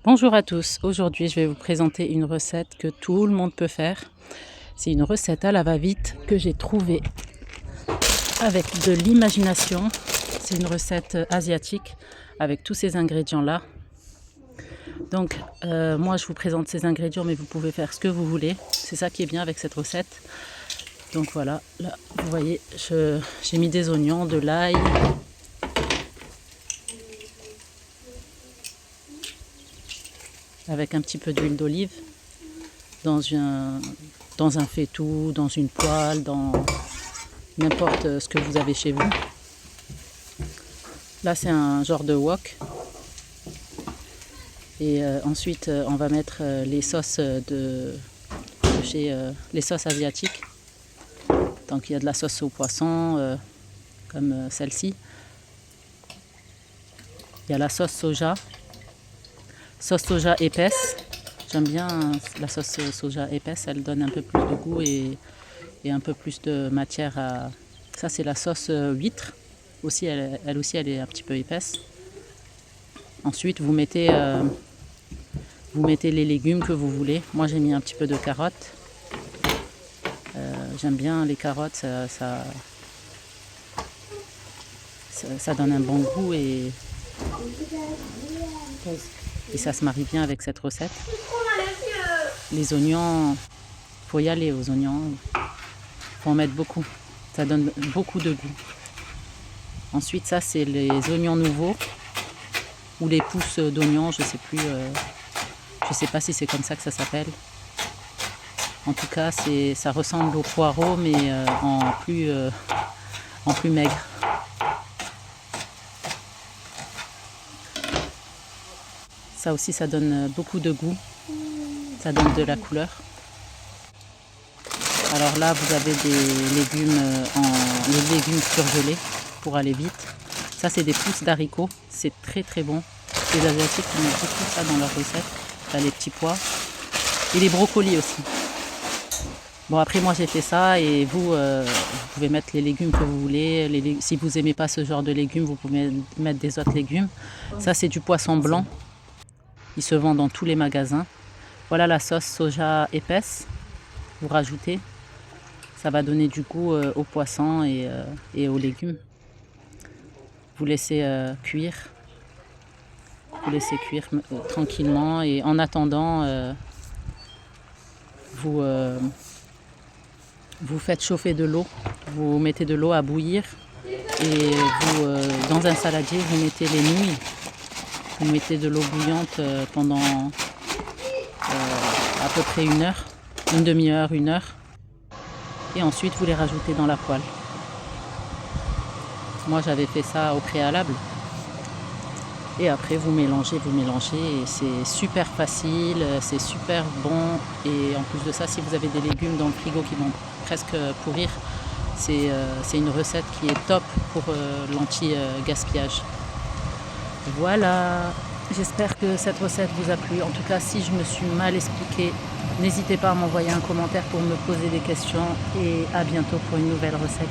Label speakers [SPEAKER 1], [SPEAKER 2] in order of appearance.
[SPEAKER 1] Bonjour à tous, aujourd'hui je vais vous présenter une recette que tout le monde peut faire. C'est une recette à la va-vite que j'ai trouvée avec de l'imagination. C'est une recette asiatique avec tous ces ingrédients-là. Donc moi je vous présente ces ingrédients mais vous pouvez faire ce que vous voulez. C'est ça qui est bien avec cette recette. Donc voilà, là vous voyez, j'ai mis des oignons, de l'ail, avec un petit peu d'huile d'olive dans un faitout, dans une poêle, dans n'importe ce que vous avez chez vous. Là c'est un genre de wok. Et ensuite on va mettre les sauces les sauces asiatiques. Donc il y a de la sauce au poisson comme celle-ci. Il y a la sauce soja épaisse. J'aime bien la sauce soja épaisse, elle donne un peu plus de goût et un peu plus de matière à... Ça c'est la sauce huître, aussi, elle aussi elle est un petit peu épaisse. Ensuite vous mettez les légumes que vous voulez. Moi j'ai mis un petit peu de carottes. J'aime bien les carottes, ça donne un bon goût et ça se marie bien avec cette recette. Les oignons, faut y aller aux oignons, faut en mettre beaucoup, ça donne beaucoup de goût. Ensuite ça c'est les oignons nouveaux ou les pousses d'oignons, je sais plus, je sais pas si c'est comme ça que ça s'appelle. En tout cas ça ressemble au poireau mais en plus maigre. Ça aussi ça donne beaucoup de goût, ça donne de la couleur. Alors là vous avez des légumes les légumes surgelés pour aller vite. Ça c'est des pousses d'haricots, c'est très très bon. Les asiatiques ils mettent beaucoup ça dans leurs recettes. Là, les petits pois et les brocolis aussi. Bon après moi j'ai fait ça et vous pouvez mettre les légumes que vous voulez. Si vous n'aimez pas ce genre de légumes vous pouvez mettre des autres légumes. Ça c'est du poisson blanc. Il se vend dans tous les magasins. Voilà la sauce soja épaisse. Vous rajoutez. Ça va donner du goût au poisson et aux légumes. Vous laissez cuire. Vous laissez cuire tranquillement. Et en attendant, vous faites chauffer de l'eau. Vous mettez de l'eau à bouillir. Et dans un saladier, vous mettez les nouilles. Vous mettez de l'eau bouillante pendant à peu près une heure, une demi-heure, une heure. Et ensuite vous les rajoutez dans la poêle. Moi j'avais fait ça au préalable. Et après vous mélangez et c'est super facile, c'est super bon. Et en plus de ça, si vous avez des légumes dans le frigo qui vont presque pourrir, c'est une recette qui est top pour l'anti-gaspillage. Voilà, j'espère que cette recette vous a plu. En tout cas, si je me suis mal expliquée, n'hésitez pas à m'envoyer un commentaire pour me poser des questions. Et à bientôt pour une nouvelle recette.